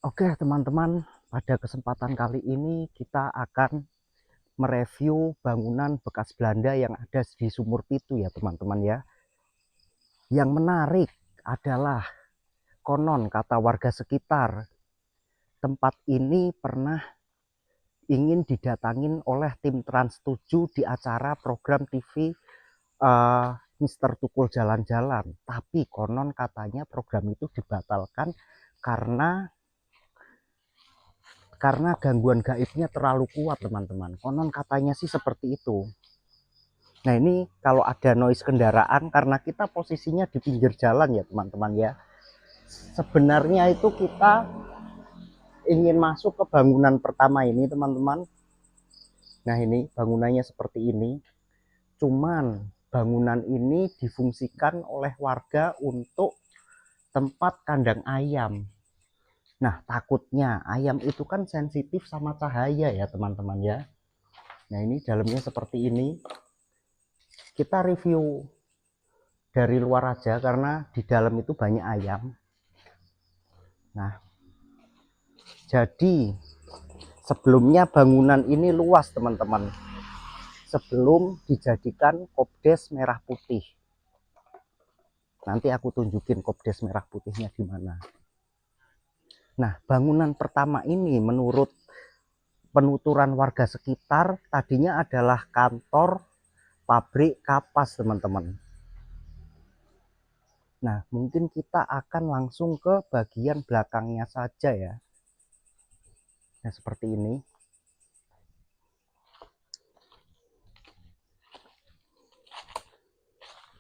Oke, teman-teman, pada kesempatan kali ini kita akan mereview bangunan bekas Belanda yang ada di Sumur Pitu ya, teman-teman ya. Yang menarik adalah konon kata warga sekitar, tempat ini pernah ingin didatangin oleh tim Trans 7 di acara program TV Mister Tukul Jalan-Jalan. Tapi konon katanya program itu dibatalkan karena gangguan gaibnya terlalu kuat, teman-teman. Konon katanya sih seperti itu. Nah, ini kalau ada noise kendaraan karena kita posisinya di pinggir jalan ya, teman-teman ya. Sebenarnya itu kita ingin masuk ke bangunan pertama ini, teman-teman. Nah, ini bangunannya seperti ini. Cuman bangunan ini difungsikan oleh warga untuk tempat kandang ayam. Nah, takutnya ayam itu kan sensitif sama cahaya ya, teman-teman ya. Nah, ini dalamnya seperti ini. Kita review dari luar aja karena di dalam itu banyak ayam. Nah, jadi sebelumnya bangunan ini luas, teman-teman. Sebelum dijadikan Kopdes Merah Putih. Nanti aku tunjukin Kopdes Merah Putihnya di mana. Nah, bangunan pertama ini menurut penuturan warga sekitar tadinya adalah kantor pabrik kapas, teman-teman. Nah, mungkin kita akan langsung ke bagian belakangnya saja ya. Nah, seperti ini.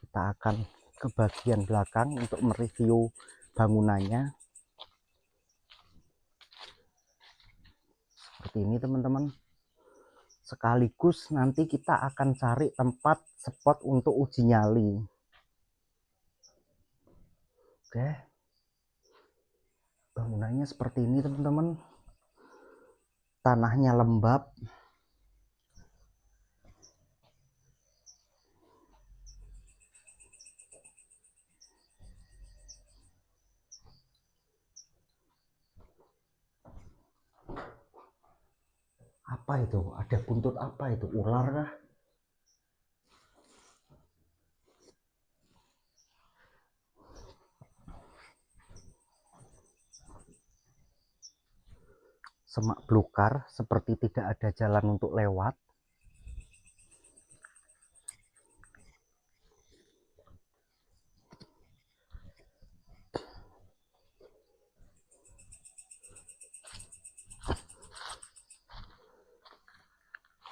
Kita akan ke bagian belakang untuk mereview bangunannya. Seperti ini, teman-teman. Sekaligus nanti kita akan cari tempat spot untuk uji nyali. Oke. Bangunannya seperti ini, teman-teman. Tanahnya lembab. Apa itu? Ada buntut apa itu? Ular kah? Semak belukar seperti tidak ada jalan untuk lewat.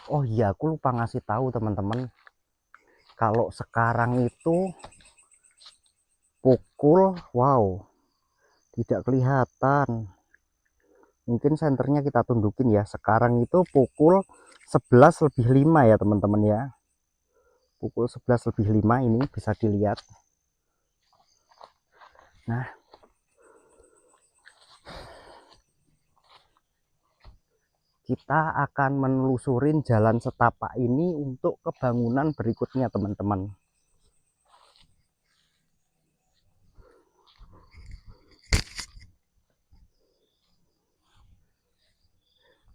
Oh iya, aku lupa ngasih tahu teman-teman. Kalau sekarang itu pukul, wow, tidak kelihatan. Mungkin senternya kita tunjukin ya. Sekarang itu pukul 11 lebih 5 ya, teman-teman ya. Pukul 11 lebih 5 ini bisa dilihat. Nah, kita akan menelusurin jalan setapak ini untuk ke bangunan berikutnya, teman-teman.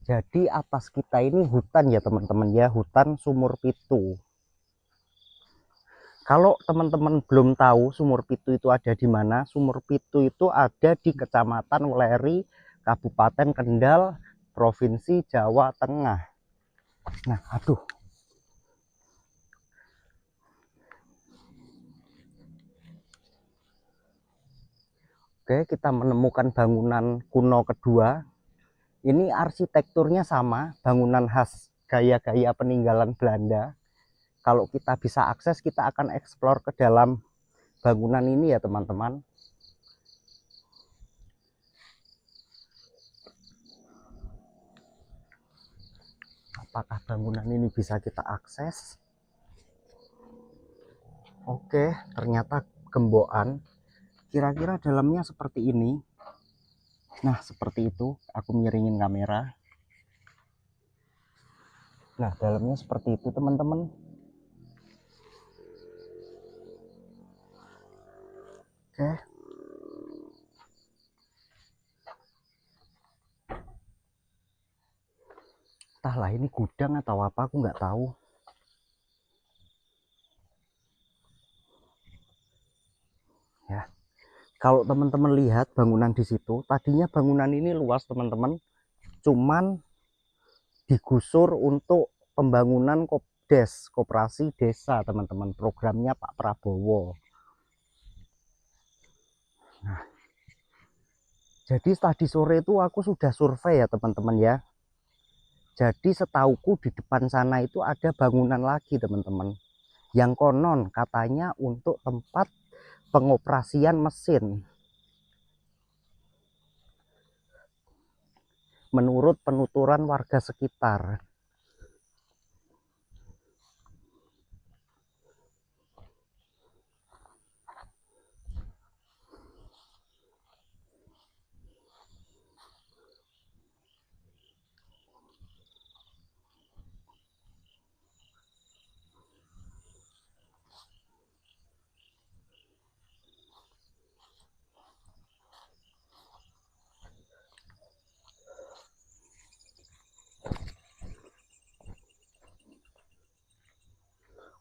Jadi atas kita ini hutan ya, teman-teman ya, hutan Sumur Pitu. Kalau teman-teman belum tahu Sumur Pitu itu ada di mana, Sumur Pitu itu ada di Kecamatan Weleri, Kabupaten Kendal, Provinsi Jawa Tengah. Nah, aduh. Oke, kita menemukan bangunan kuno kedua. Ini arsitekturnya sama, bangunan khas gaya-gaya peninggalan Belanda. Kalau kita bisa akses, kita akan eksplor ke dalam bangunan ini ya, teman-teman. Apakah bangunan ini bisa kita akses? Oke, ternyata gembokan. Kira-kira dalamnya seperti ini. Nah, seperti itu. Aku miringin kamera. Nah, dalamnya seperti itu, teman-teman. Oke. entahlah ini gudang atau apa, aku nggak tahu. Ya, kalau teman-teman lihat bangunan di situ, tadinya bangunan ini luas teman-teman, cuman digusur untuk pembangunan Kopdes, koperasi desa teman-teman, programnya Pak Prabowo. Nah, jadi tadi sore itu aku sudah survei ya teman-teman ya. Jadi setauku di depan sana itu ada bangunan lagi teman-teman, yang konon katanya untuk tempat pengoperasian mesin. Menurut penuturan warga sekitar.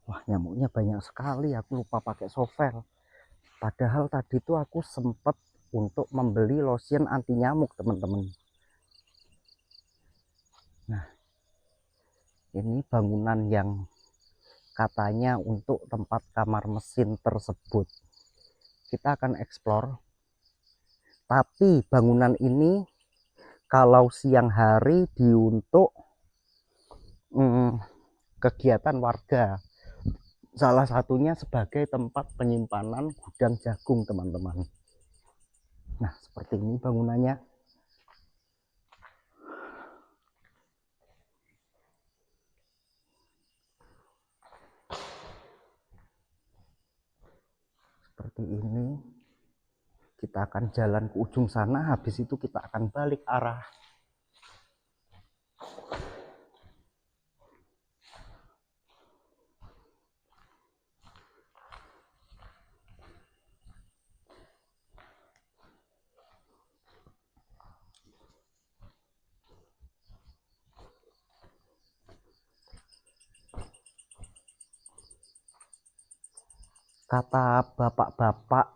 Wah, nyamuknya banyak sekali, aku lupa pakai shovel. Padahal tadi tuh aku sempat untuk membeli lotion anti nyamuk teman-teman. Nah, ini bangunan yang katanya untuk tempat kamar mesin tersebut. Kita akan eksplor. Tapi bangunan ini kalau siang hari diuntuk kegiatan warga. Salah satunya sebagai tempat penyimpanan gudang jagung teman-teman. Nah, seperti ini bangunannya. Seperti ini. Kita akan jalan ke ujung sana, habis itu kita akan balik arah. Kata bapak-bapak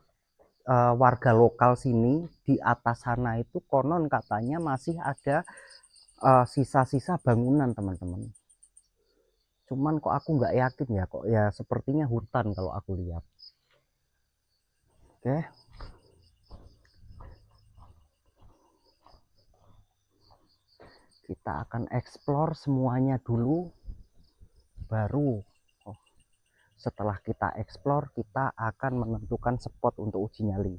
warga lokal sini, di atas sana itu konon katanya masih ada sisa-sisa bangunan teman-teman. Cuman kok aku nggak yakin ya, kok ya sepertinya hutan kalau aku lihat. Oke, kita akan eksplor semuanya dulu, baru setelah kita eksplor kita akan menentukan spot untuk uji nyali.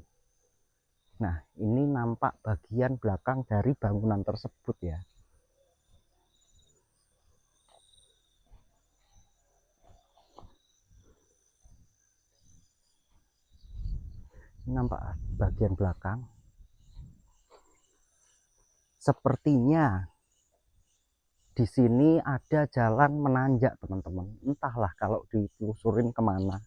Nah, ini nampak bagian belakang dari bangunan tersebut ya. Ini nampak bagian belakang. Sepertinya di sini ada jalan menanjak teman-teman. Entahlah kalau ditelusurin kemana.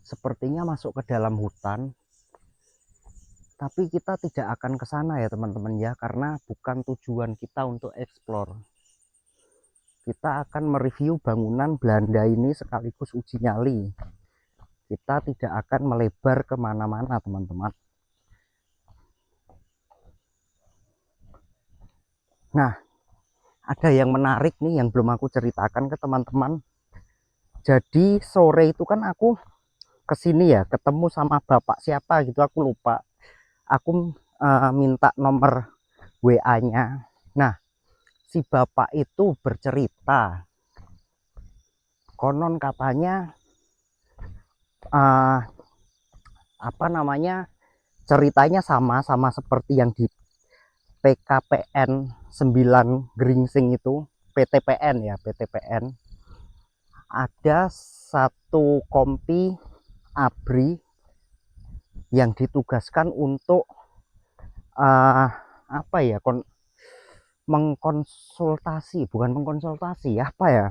Sepertinya masuk ke dalam hutan. Tapi kita tidak akan ke sana ya teman-teman ya, karena bukan tujuan kita untuk eksplor. Kita akan mereview bangunan Belanda ini sekaligus uji nyali. Kita tidak akan melebar kemana-mana teman-teman. Nah, ada yang menarik nih yang belum aku ceritakan ke teman-teman. Jadi sore itu kan aku kesini ya, ketemu sama bapak siapa gitu, aku lupa. Aku minta nomor WA-nya. Nah, si bapak itu bercerita, konon katanya apa namanya, ceritanya sama seperti yang di PKPN 9 Gringsing itu, PTPN ya, PTPN. Ada satu kompi ABRI yang ditugaskan untuk apa ya, mengkonsultasi, bukan mengkonsultasi ya, apa ya,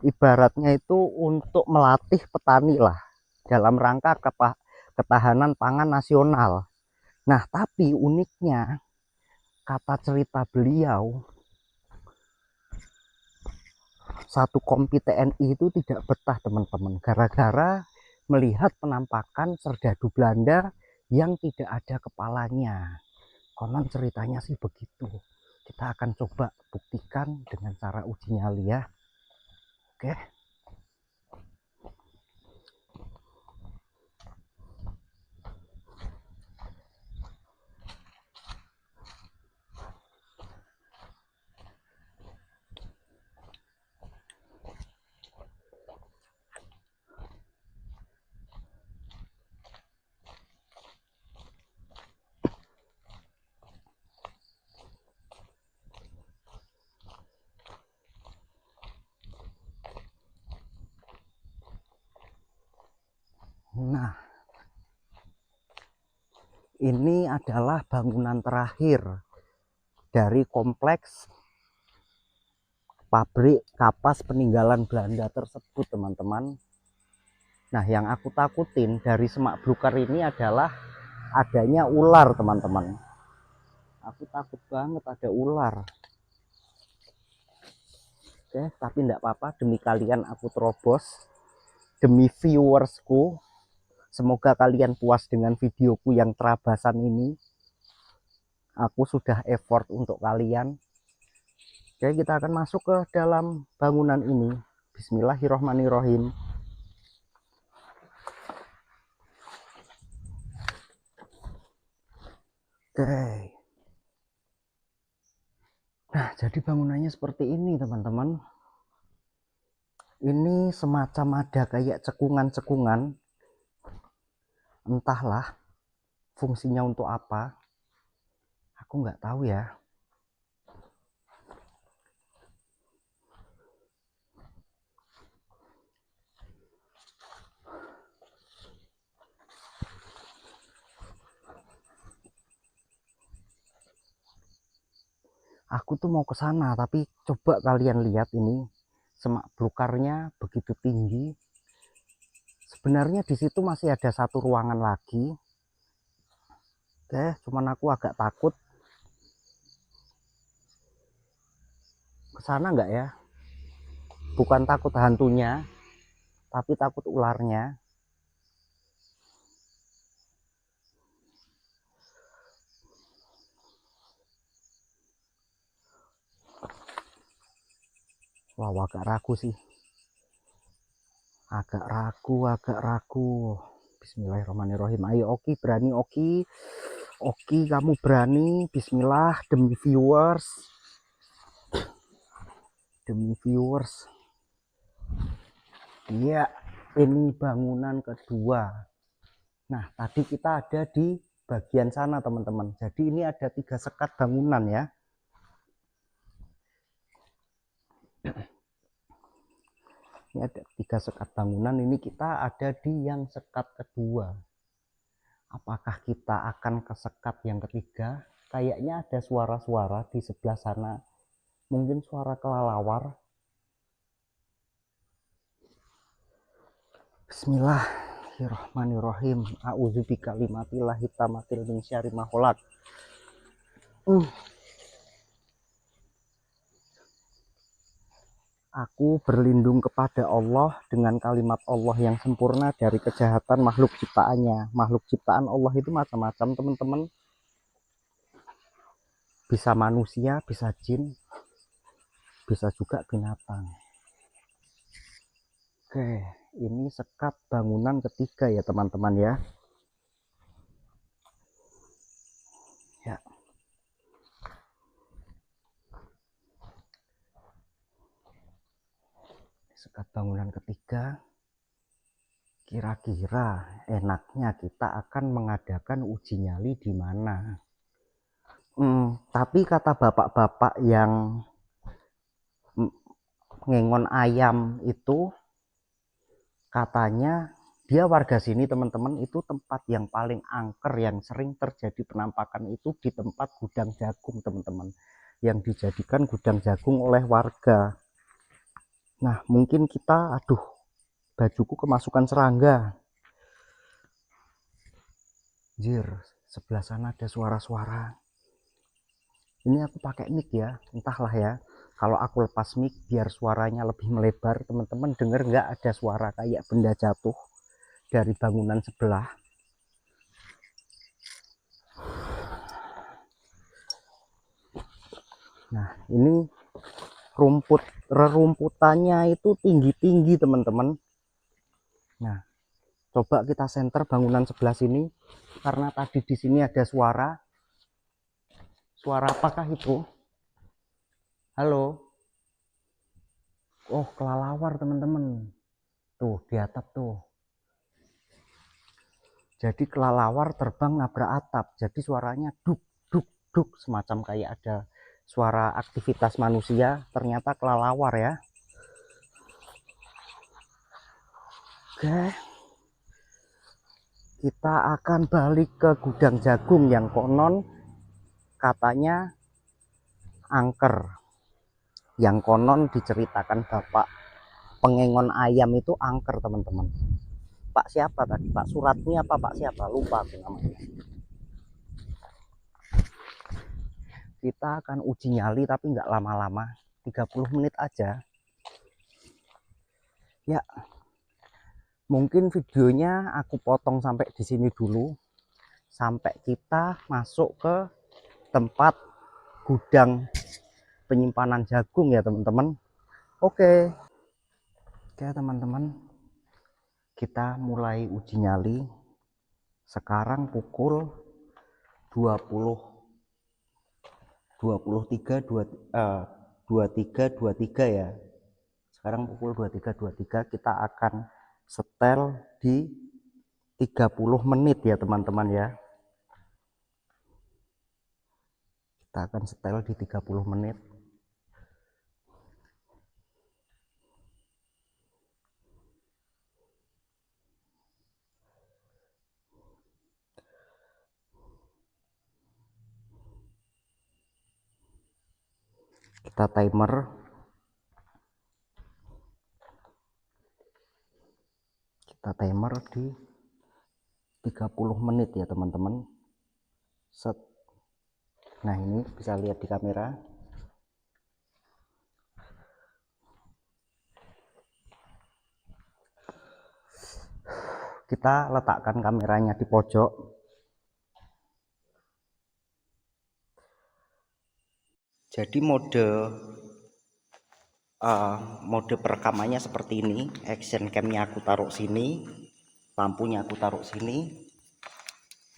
ibaratnya itu untuk melatih petani lah dalam rangka ketahanan pangan nasional. Nah, tapi uniknya kata cerita beliau, satu kompi TNI itu tidak betah teman-teman, gara-gara melihat penampakan serdadu Belanda yang tidak ada kepalanya. Konon ceritanya sih begitu. Kita akan coba buktikan dengan cara uji nyali ya. Oke. Nah, ini adalah bangunan terakhir dari kompleks pabrik kapas peninggalan Belanda tersebut teman-teman. Nah, yang aku takutin dari semak belukar ini adalah adanya ular teman-teman. Aku takut banget ada ular. Oke, tapi enggak apa-apa, demi kalian aku terobos, demi viewersku. Semoga kalian puas dengan videoku yang terabasan ini. Aku sudah effort untuk kalian. Oke, kita akan masuk ke dalam bangunan ini. Bismillahirrohmanirrohim. Oke. Nah, jadi bangunannya seperti ini teman-teman. Ini semacam ada kayak cekungan-cekungan. Entahlah fungsinya untuk apa. Aku nggak tahu ya. Aku tuh mau ke sana, tapi coba kalian lihat ini semak belukarnya begitu tinggi. Sebenarnya di situ masih ada satu ruangan lagi. Oke, cuman aku agak takut ke sana nggak ya? Bukan takut hantunya, tapi takut ularnya. Wah, agak ragu sih. Agak ragu. Bismillahirrahmanirrahim. Ayo Oki, berani Oki. Oki, kamu berani. Bismillah, demi viewers. Demi viewers. Iya, ini bangunan kedua. Nah, tadi kita ada di bagian sana teman-teman. Jadi ini ada 3 sekat bangunan ya. Ini ada 3 sekat bangunan, ini kita ada di yang sekat kedua. Apakah kita akan ke sekat yang ketiga? Kayaknya ada suara-suara di sebelah sana. Mungkin suara kelelawar. Bismillahirrahmanirrahim. A'udzubika kalimatillahi tamatil min syarri ma khalaq. Aku berlindung kepada Allah dengan kalimat Allah yang sempurna dari kejahatan makhluk ciptaannya. Makhluk ciptaan Allah itu macam-macam teman-teman. Bisa manusia, bisa jin, bisa juga binatang. Oke, ini sekat bangunan ketiga ya teman-teman ya. Ya. Sekat bangunan ketiga. Kira-kira enaknya kita akan mengadakan uji nyali di mana? Tapi kata bapak-bapak yang ngengon ayam itu, katanya dia warga sini teman-teman, itu tempat yang paling angker yang sering terjadi penampakan itu di tempat gudang jagung teman-teman, yang dijadikan gudang jagung oleh warga. Nah mungkin kita, aduh, bajuku kemasukan serangga. Jir, sebelah sana ada suara-suara. Ini aku pakai mic ya, entahlah ya. Kalau aku lepas mic biar suaranya lebih melebar, teman-teman denger nggak ada suara kayak benda jatuh dari bangunan sebelah. Nah, ini rerumputannya itu tinggi-tinggi, teman-teman. Nah, coba kita senter bangunan sebelah sini karena tadi di sini ada suara. Suara apakah itu? Halo. Oh, kelelawar, teman-teman. Tuh, di atap tuh. Jadi kelelawar terbang nabrak atap. Jadi suaranya duk duk duk semacam kayak ada suara aktivitas manusia, ternyata kelelawar ya. Oke. Kita akan balik ke gudang jagung yang konon katanya angker. Yang konon diceritakan bapak pengengon ayam itu angker, teman-teman. Pak siapa tadi? Pak Suratmi apa Pak siapa? Lupa aku namanya. Kita akan uji nyali tapi nggak lama-lama, 30 menit aja. Ya, mungkin videonya aku potong sampai di sini dulu. Sampai kita masuk ke tempat gudang penyimpanan jagung ya, teman-teman. Oke. Oke, teman-teman. Kita mulai uji nyali. Sekarang pukul 23.23 ya. Sekarang pukul 23.23 kita akan setel di 30 menit ya, teman-teman ya. Kita akan setel di 30 menit. Kita timer. Kita timer di 30 menit ya, teman-teman. Set. Nah, ini bisa lihat di kamera. Kita letakkan kameranya di pojok. Jadi mode perekamannya seperti ini. Action camnya aku taruh sini, lampunya aku taruh sini.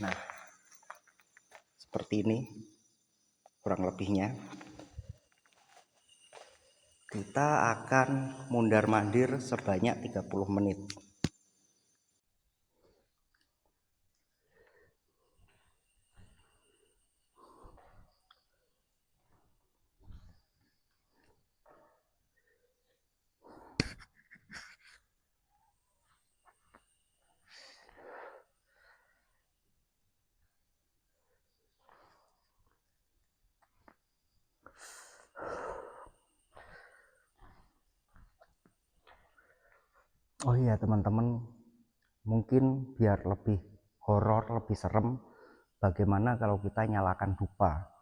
Nah, seperti ini kurang lebihnya. Kita akan mondar-mandir sebanyak 30 menit. Oh iya, teman-teman, mungkin biar lebih horor, lebih serem, bagaimana kalau kita nyalakan dupa?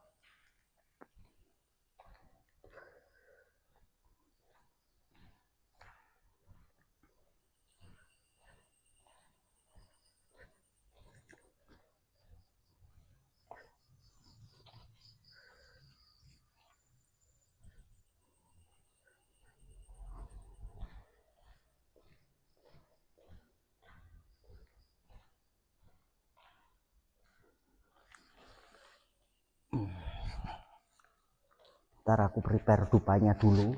Ntar aku prepare dupanya dulu.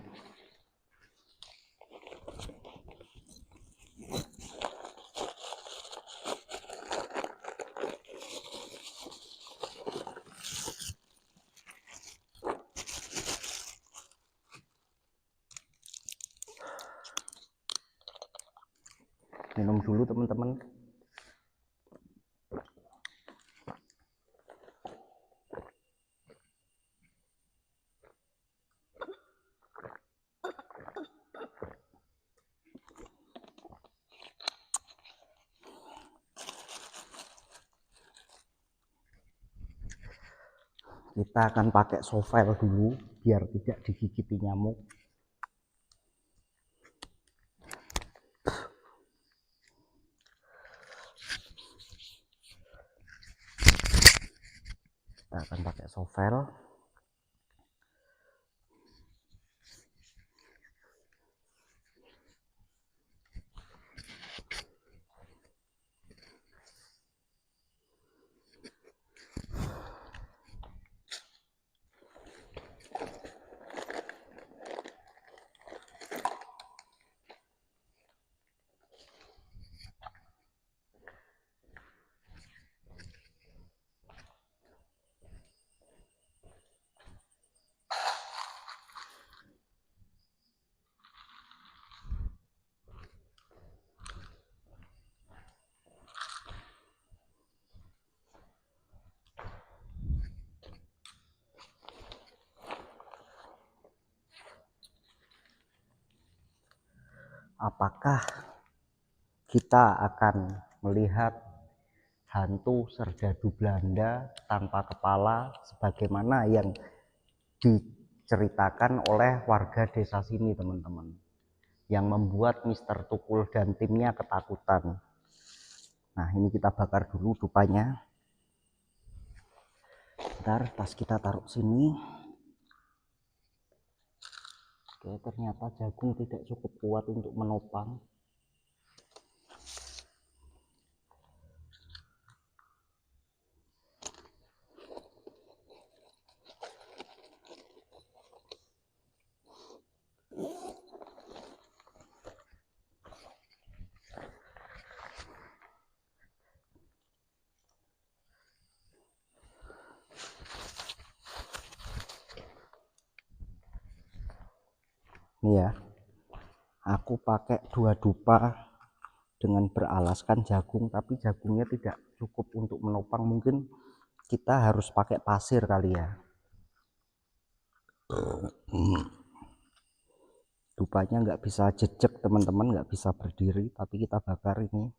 Minum dulu, teman-teman. Kita akan pakai sovel dulu biar tidak digigiti nyamuk. Kita akan pakai sovel. Apakah kita akan melihat hantu serdadu Belanda tanpa kepala sebagaimana yang diceritakan oleh warga desa sini, teman-teman, yang membuat Mister Tukul dan timnya ketakutan. Nah, ini kita bakar dulu dupanya. Bentar, tas kita taruh sini. Oke, ternyata jagung tidak cukup kuat untuk menopang. Nih ya, aku pakai 2 dupa dengan beralaskan jagung, tapi jagungnya tidak cukup untuk menopang. Mungkin kita harus pakai pasir kali ya. Dupanya nggak bisa jejak, teman-teman, nggak bisa berdiri, tapi kita bakar ini.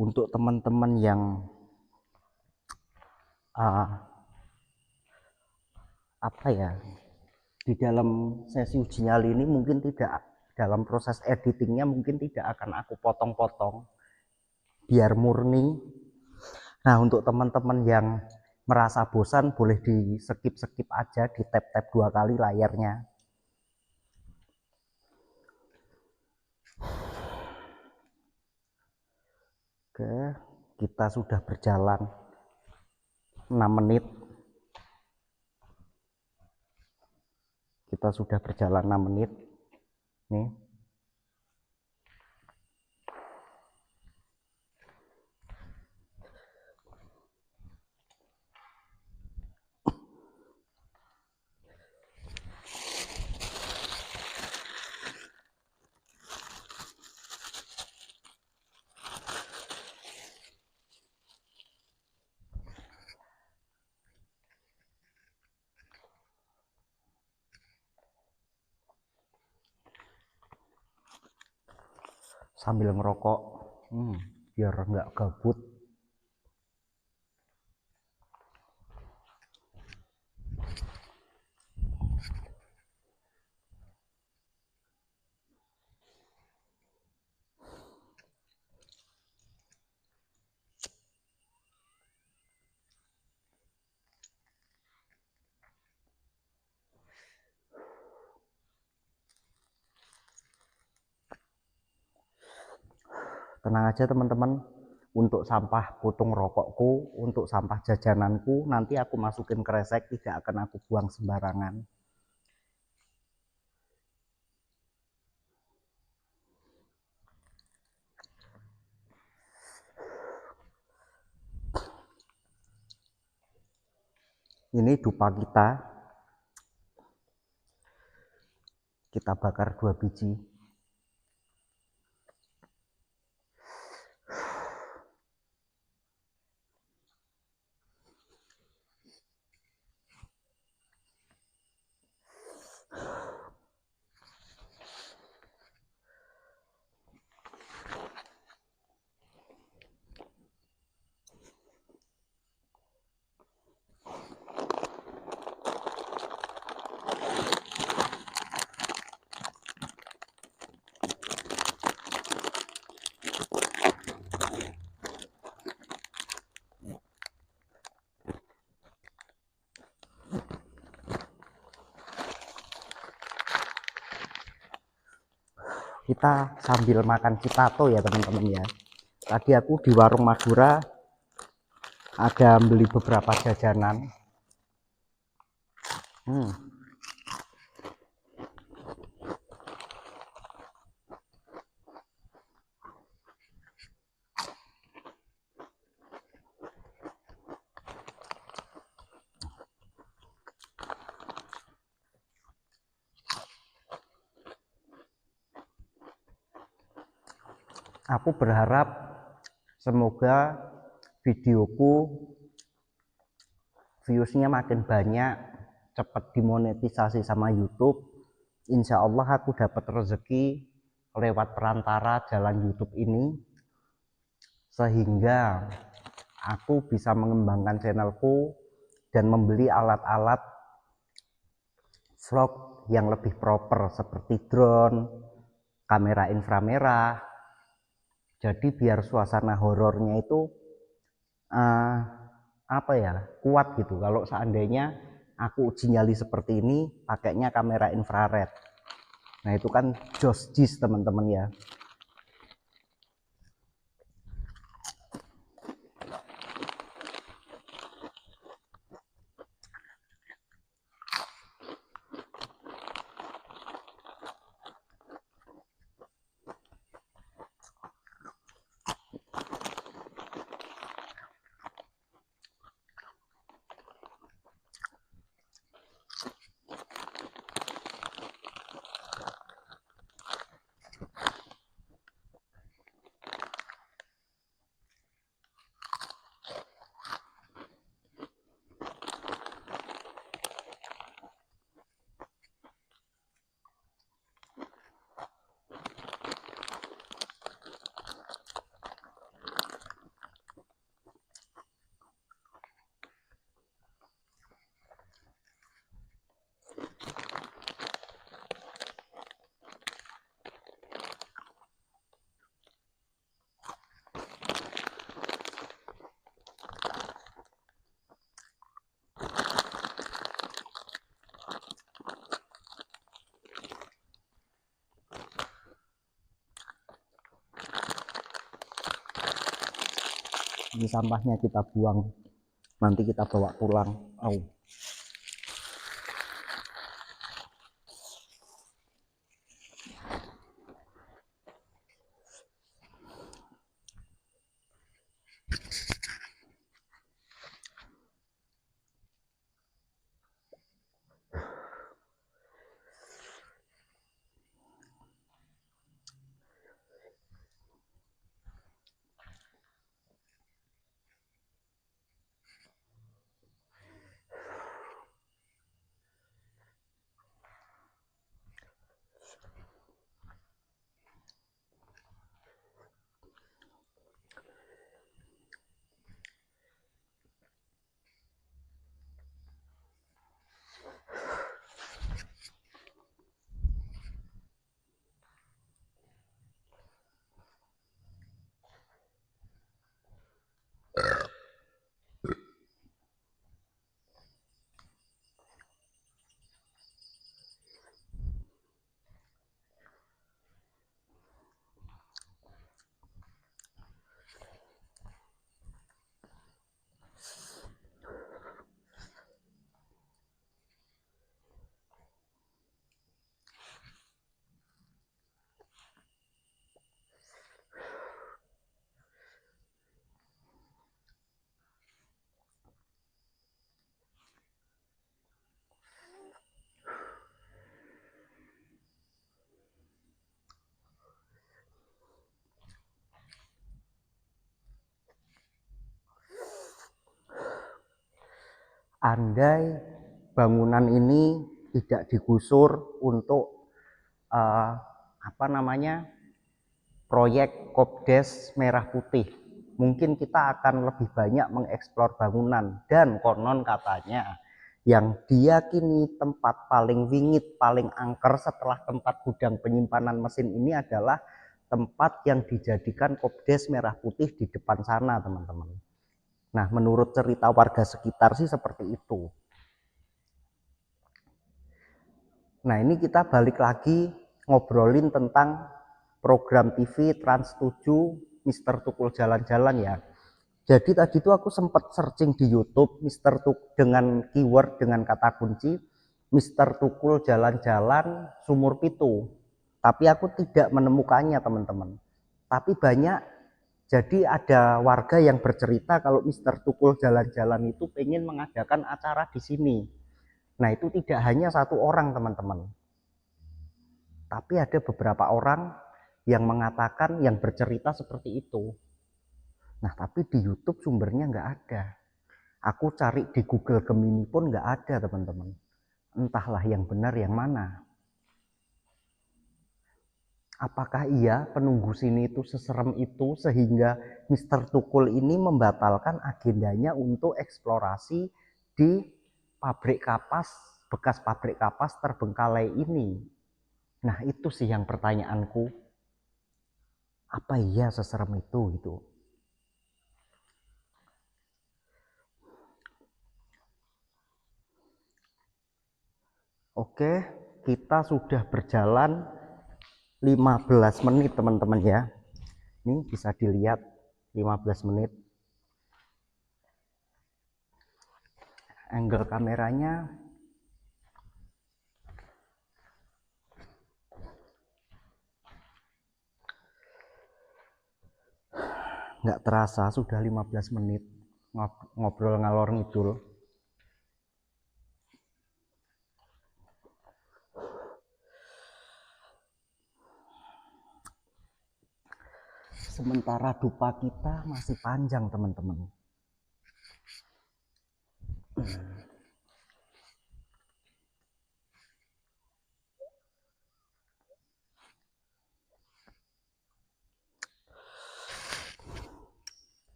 Untuk teman-teman yang apa ya, di dalam sesi uji nyali ini mungkin tidak, dalam proses editingnya mungkin tidak akan aku potong-potong biar murni. Nah, untuk teman-teman yang merasa bosan boleh di skip aja, di tap 2 kali layarnya. Oke, kita sudah berjalan 6 menit. Kita sudah berjalan 6 menit. Nih. Sambil ngerokok, biar nggak gabut. Tenang aja teman-teman, untuk sampah putung rokokku, untuk sampah jajananku, nanti aku masukin kresek, tidak akan aku buang sembarangan. Ini dupa kita bakar 2 biji. kita sambil makan citato ya teman-teman ya. Tadi aku di warung Madura ada beli beberapa jajanan. Aku berharap semoga videoku viewsnya makin banyak, cepat dimonetisasi sama YouTube. Insya Allah aku dapat rezeki lewat perantara jalan YouTube ini, sehingga aku bisa mengembangkan channelku dan membeli alat-alat vlog yang lebih proper seperti drone, kamera inframerah. Jadi biar suasana horornya itu apa ya, kuat gitu. Kalau seandainya aku uji nyali seperti ini pakainya kamera infrared, nah itu kan jos jis teman-teman ya. Ini sampahnya kita buang, nanti kita bawa pulang. Andai bangunan ini tidak digusur untuk proyek Kopdes Merah Putih, mungkin kita akan lebih banyak mengeksplor bangunan. Dan konon katanya yang diyakini tempat paling wingit, paling angker setelah tempat gudang penyimpanan mesin ini adalah tempat yang dijadikan Kopdes Merah Putih di depan sana teman-teman. Nah, menurut cerita warga sekitar sih seperti itu. Nah, ini kita balik lagi ngobrolin tentang program TV Trans 7 Mister Tukul jalan-jalan ya. Jadi tadi tuh aku sempat searching di YouTube Mister Tukul dengan keyword dengan kata kunci Mister Tukul jalan-jalan Sumur Pitu. Tapi aku tidak menemukannya teman-teman. Tapi banyak, jadi ada warga yang bercerita kalau Mister Tukul jalan-jalan itu pengen mengadakan acara di sini. Nah itu tidak hanya satu orang teman-teman. Tapi ada beberapa orang yang mengatakan, yang bercerita seperti itu. Nah tapi di YouTube sumbernya nggak ada. Aku cari di Google Gemini pun nggak ada teman-teman. Entahlah yang benar yang mana. Apakah iya penunggu sini itu seserem itu sehingga Mister Tukul ini membatalkan agendanya untuk eksplorasi di pabrik kapas, bekas pabrik kapas terbengkalai ini. Nah itu sih yang pertanyaanku. Apa iya seserem itu gitu? Oke, kita sudah berjalan 15 menit teman-teman ya. Ini bisa dilihat 15 menit. Angle kameranya nggak terasa sudah 15 menit ngobrol ngalor ngidul. Sementara dupa kita masih panjang teman-teman.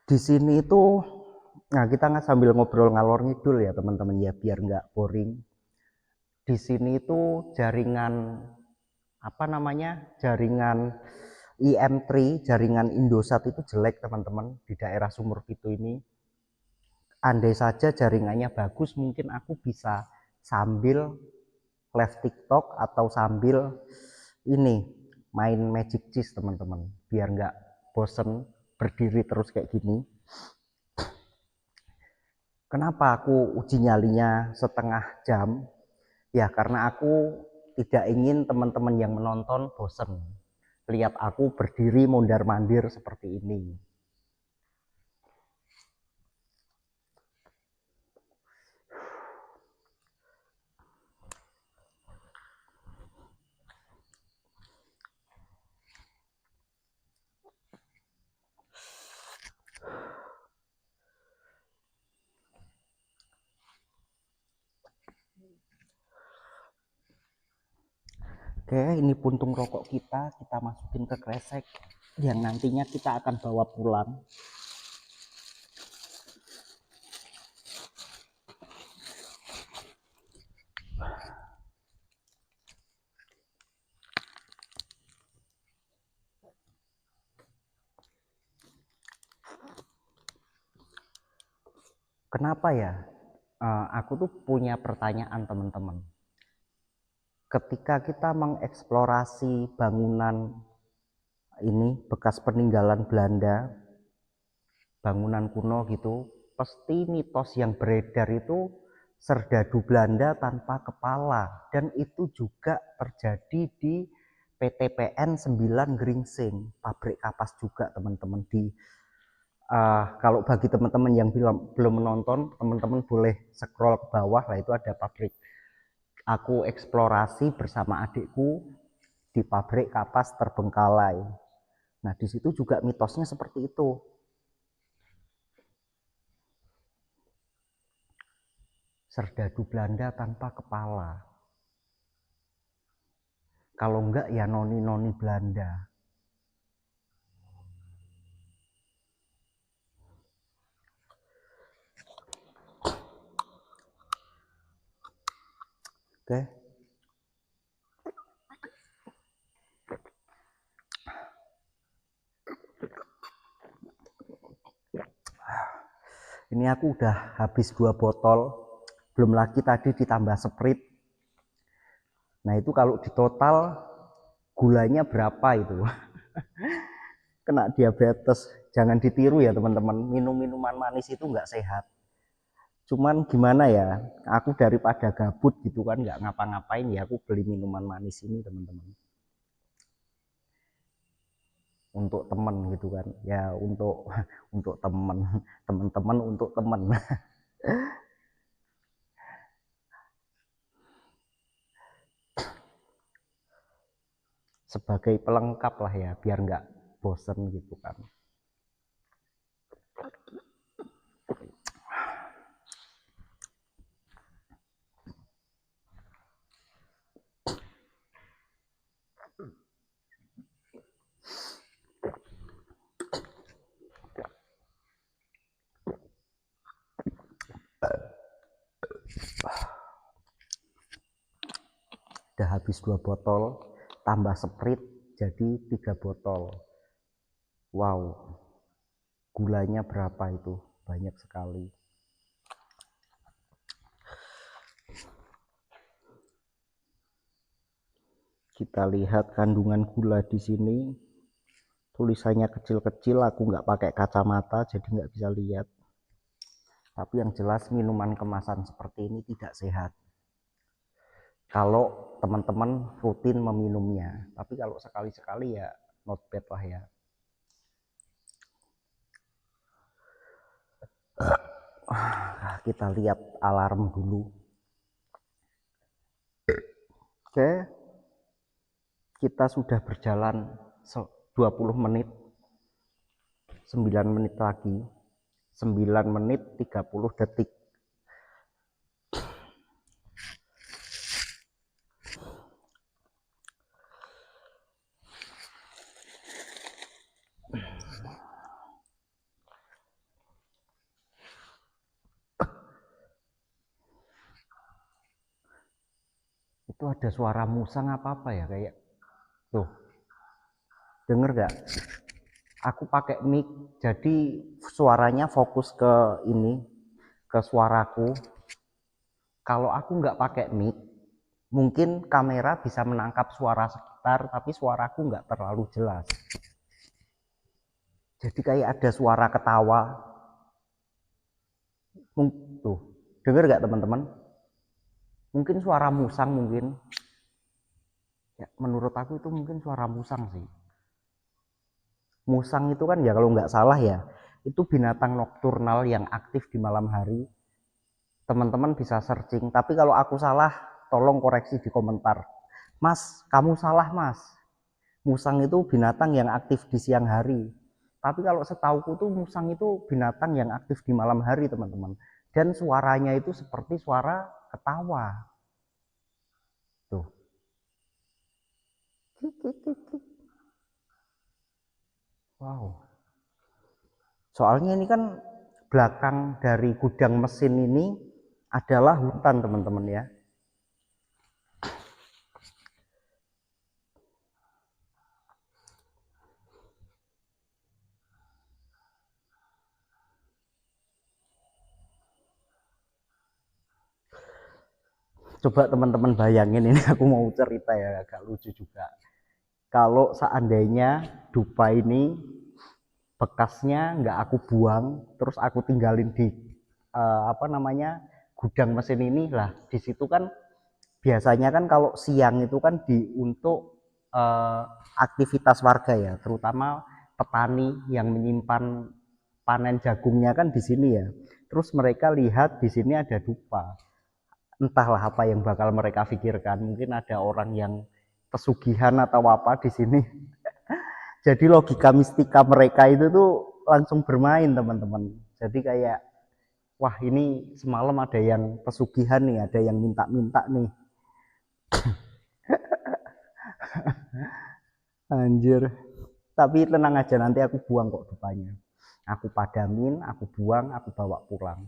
Di sini itu, nah kita nggak sambil ngobrol ngalor ngidul ya teman-teman ya biar nggak boring. Di sini itu jaringan apa namanya, jaringan IM3, jaringan Indosat itu jelek teman-teman di daerah Sumur Pitu ini. Andai saja jaringannya bagus, mungkin aku bisa sambil live TikTok atau sambil ini main Magic Cheese teman-teman, biar nggak bosen berdiri terus kayak gini. Kenapa aku uji nyalinya setengah jam? Ya karena aku tidak ingin teman-teman yang menonton bosen lihat aku berdiri mondar-mandir seperti ini. Oke, ini puntung rokok kita masukin ke kresek yang nantinya kita akan bawa pulang. Kenapa ya? Aku tuh punya pertanyaan teman-teman. Ketika kita mengeksplorasi bangunan ini bekas peninggalan Belanda, bangunan kuno gitu, pasti mitos yang beredar itu serdadu Belanda tanpa kepala, dan itu juga terjadi di PTPN 9 Gringsing, pabrik kapas juga teman-teman. Di kalau bagi teman-teman yang belum menonton, teman-teman boleh scroll ke bawah lah, itu ada pabrik. Aku eksplorasi bersama adikku di pabrik kapas terbengkalai. Nah di situ juga mitosnya seperti itu. Serdadu Belanda tanpa kepala. Kalau enggak ya noni-noni Belanda. Oke. Ini aku udah habis 2 botol, belum lagi tadi ditambah Sprite. Nah itu kalau di total gulanya berapa itu? Kena diabetes. Jangan ditiru ya teman-teman, minum minuman manis itu nggak sehat. Cuman gimana ya, aku daripada gabut gitu kan, nggak ngapa-ngapain ya, aku beli minuman manis ini teman-teman. Untuk temen gitu kan, ya untuk temen-temen untuk temen. Sebagai pelengkap lah ya, biar nggak bosen gitu kan. Udah habis 2 botol, tambah Sprite jadi 3 botol. Wow, gulanya berapa itu? Banyak sekali. Kita lihat kandungan gula di sini. Tulisannya kecil-kecil, aku nggak pakai kacamata jadi nggak bisa lihat. Tapi yang jelas minuman kemasan seperti ini tidak sehat kalau teman-teman rutin meminumnya. Tapi kalau sekali-sekali ya not bad lah ya. Kita lihat alarm dulu. Oke, kita sudah berjalan 20 menit, 9 menit lagi, 9 menit 30 detik. Itu ada suara musang apa ya, kayak tuh, denger gak? Aku pakai mic jadi suaranya fokus ke ini, ke suaraku. Kalau aku nggak pakai mic, mungkin kamera bisa menangkap suara sekitar, tapi suaraku nggak terlalu jelas. Jadi kayak ada suara ketawa. Tuh, denger nggak teman-teman? Mungkin suara musang mungkin. Ya, menurut aku itu mungkin suara musang sih. Musang itu kan ya kalau nggak salah ya, itu binatang nokturnal yang aktif di malam hari. Teman-teman bisa searching, tapi kalau aku salah tolong koreksi di komentar. Mas, kamu salah mas, musang itu binatang yang aktif di siang hari. Tapi kalau setauku tuh musang itu binatang yang aktif di malam hari teman-teman. Dan suaranya itu seperti suara ketawa. Tuh. Wow. Soalnya ini kan belakang dari gudang mesin ini adalah hutan teman-teman ya. Coba teman-teman bayangin, ini aku mau cerita ya, agak lucu juga. Kalau seandainya dupa ini bekasnya nggak aku buang, terus aku tinggalin di gudang mesin ini lah. Di situ kan biasanya kan kalau siang itu kan untuk eh, aktivitas warga ya, terutama petani yang menyimpan panen jagungnya kan di sini ya. Terus mereka lihat di sini ada dupa. Entahlah apa yang bakal mereka pikirkan. Mungkin ada orang yang pesugihan atau apa di sini. Jadi logika mistika mereka itu tuh langsung bermain teman-teman. Jadi kayak wah ini semalam ada yang pesugihan nih, ada yang minta-minta nih. Anjir. Tapi tenang aja, nanti aku buang kok dupanya. Aku padamin, aku buang, aku bawa pulang.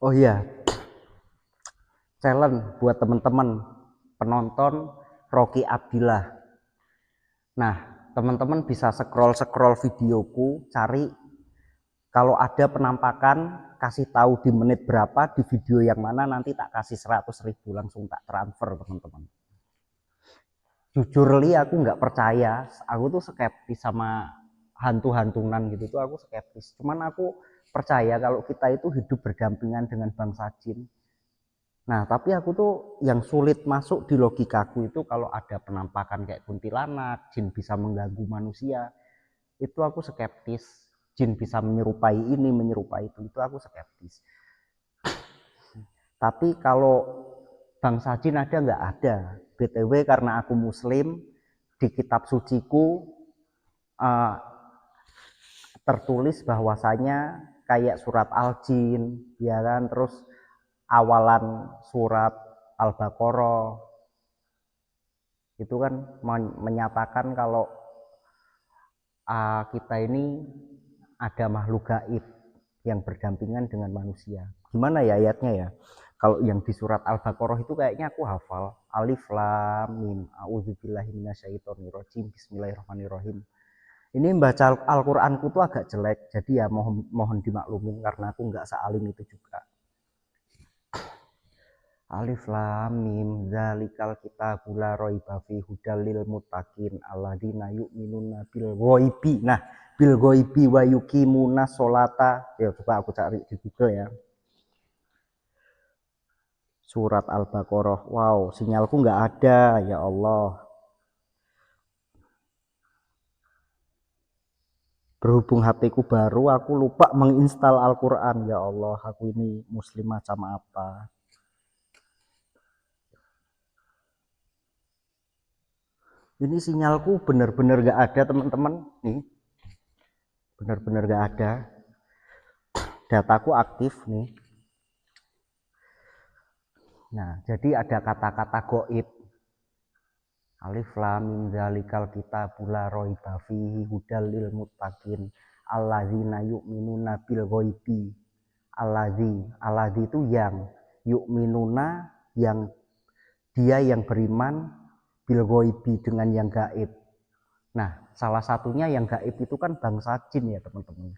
Oh iya, challenge buat teman-teman penonton Rocky Abdillah. Nah, teman-teman bisa scroll videoku, cari kalau ada penampakan, kasih tahu di menit berapa, di video yang mana, nanti tak kasih 100.000 langsung tak transfer teman-teman. Jujur li aku nggak percaya, aku tuh skeptis sama hantu-hantunan gitu tuh, aku skeptis. Cuman aku percaya kalau kita itu hidup berdampingan dengan bangsa jin. Nah, tapi aku tuh yang sulit masuk di logikaku itu kalau ada penampakan kayak kuntilanak, jin bisa mengganggu manusia, itu aku skeptis. Jin bisa menyerupai ini, menyerupai itu aku skeptis. Tapi kalau bangsa jin ada nggak? Ada. BTW karena aku muslim, di kitab suciku uh, tertulis bahwasanya kayak surat Al-Jin, ya kan, terus awalan surat Al-Baqarah itu kan menyatakan kalau kita ini ada makhluk gaib yang berdampingan dengan manusia. Gimana ya ayatnya ya? Kalau yang di surat Al-Baqarah itu kayaknya aku hafal. Alif lam mim a'udzubillahi minasyaitonirrajim bismillahirrahmanirrahim. Ini baca Al-Qur'anku tuh agak jelek, jadi ya mohon dimaklumin karena aku nggak sealim itu juga. Alif lam mim zalikal kitabul la raiba fihi hudal lil muttaqin alladzina yu'minuna bil ghaibi. Nah, bil ghaibi wa yuqimuna sholata. Ya coba aku cari di Google ya. Surat Al-Baqarah. Wow, sinyalku nggak ada, ya Allah. Berhubung HP ku baru, aku lupa menginstal Al-Quran. Ya Allah, aku ini muslim macam apa? Ini sinyalku benar-benar gak ada teman-teman. Nih, benar-benar gak ada. Dataku aktif nih. Nah, jadi ada kata-kata goib. Alif lam mim zalikal kitabul la raiba fihi hudal lil muttaqin alladzina yu'minuna bil ghaibi. Alladzi itu yang, yu'minuna yang, dia yang beriman, bil ghaibi dengan yang gaib. Nah, salah satunya yang gaib itu kan bangsa jin ya teman-teman.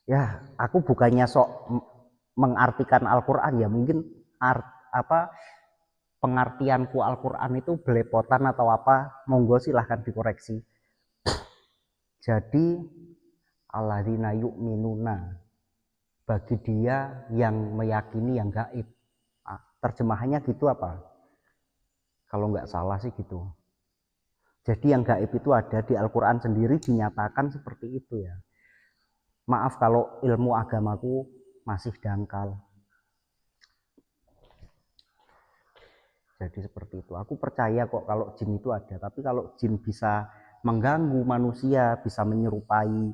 Ya, aku bukannya sok mengartikan Al-Quran ya, mungkin pengertianku Al-Quran itu belepotan atau apa, monggo silahkan dikoreksi. Jadi alladzina yu'minuna, bagi dia yang meyakini yang gaib. Terjemahannya gitu apa? Kalau nggak salah sih gitu. Jadi yang gaib itu ada di Al-Quran sendiri dinyatakan seperti itu ya. Maaf kalau ilmu agamaku masih dangkal. Jadi seperti itu. Aku percaya kok kalau jin itu ada. Tapi kalau jin bisa mengganggu manusia, bisa menyerupai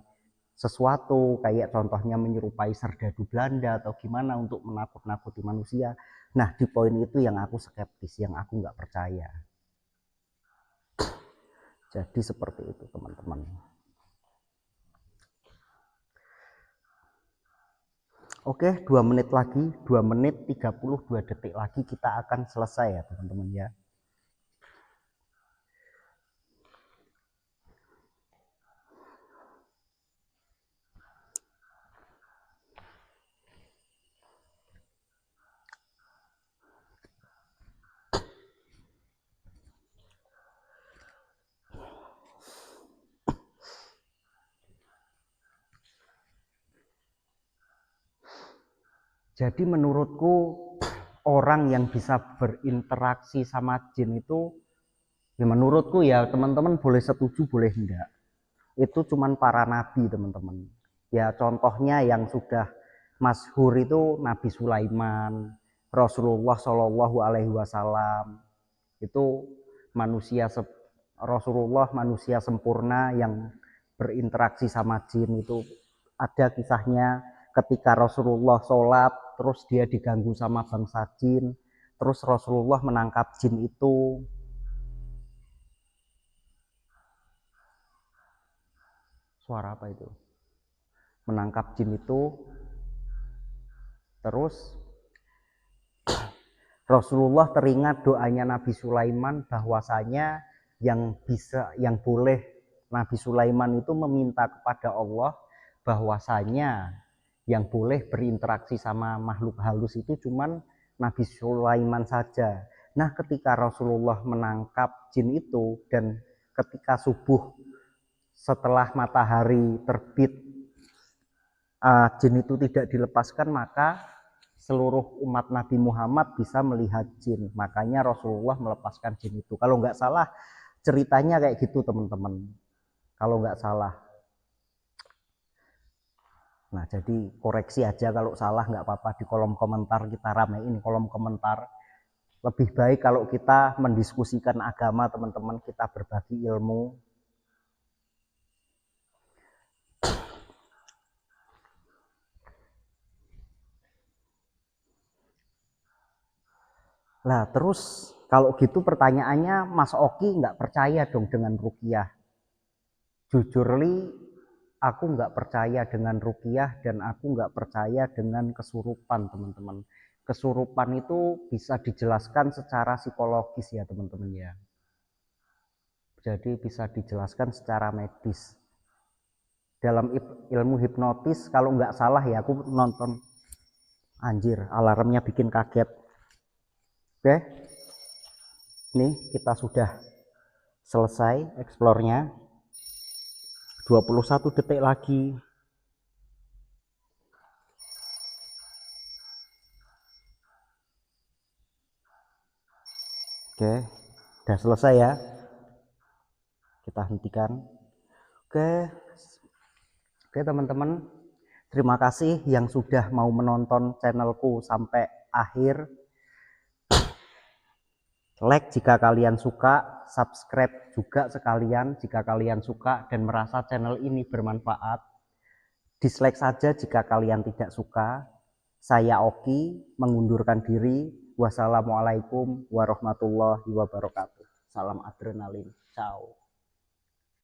sesuatu, kayak contohnya menyerupai serdadu Belanda atau gimana untuk menakut-nakuti manusia. Nah, di poin itu yang aku skeptis, yang aku nggak percaya. Jadi seperti itu teman-teman. Oke, 2 menit lagi, 2 menit 32 detik lagi kita akan selesai ya teman-teman ya. Jadi menurutku orang yang bisa berinteraksi sama jin itu, ya menurutku ya teman-teman boleh setuju boleh enggak, itu cuman para nabi teman-teman. Ya contohnya yang sudah masyhur itu Nabi Sulaiman, Rasulullah Shallallahu Alaihi Wasallam, itu manusia Rasulullah manusia sempurna yang berinteraksi sama jin. Itu ada kisahnya ketika Rasulullah sholat terus dia diganggu sama bangsa jin, terus Rasulullah menangkap jin itu. Suara apa itu? Menangkap jin itu Terus Rasulullah teringat doanya Nabi Sulaiman bahwasanya yang boleh Nabi Sulaiman itu meminta kepada Allah bahwasanya yang boleh berinteraksi sama makhluk halus itu cuman Nabi Sulaiman saja. Nah, ketika Rasulullah menangkap jin itu dan ketika subuh setelah matahari terbit jin itu tidak dilepaskan, maka seluruh umat Nabi Muhammad bisa melihat jin. Makanya Rasulullah melepaskan jin itu. Kalau nggak salah ceritanya kayak gitu teman-teman. Kalau nggak salah. Nah, jadi koreksi aja kalau salah, nggak apa-apa, di kolom komentar kita ramein kolom komentar. Lebih baik kalau kita mendiskusikan agama teman-teman, kita berbagi ilmu. Nah, terus kalau gitu pertanyaannya, Mas Oki nggak percaya dong dengan ruqyah? Jujur li, aku nggak percaya dengan ruqyah dan aku nggak percaya dengan kesurupan teman-teman. Kesurupan itu bisa dijelaskan secara psikologis ya teman-teman ya. Jadi bisa dijelaskan secara medis. Dalam ilmu hipnotis, kalau nggak salah ya, aku nonton, anjir alarmnya bikin kaget. Oke, ini kita sudah selesai eksplornya. 21 detik lagi. Oke, udah selesai ya. Kita hentikan. Oke teman-teman, terima kasih yang sudah mau menonton channelku sampai akhir. Like jika kalian suka, subscribe juga sekalian jika kalian suka dan merasa channel ini bermanfaat. Dislike saja jika kalian tidak suka. Saya Oki mengundurkan diri. Wassalamualaikum warahmatullahi wabarakatuh. Salam adrenalin. Ciao.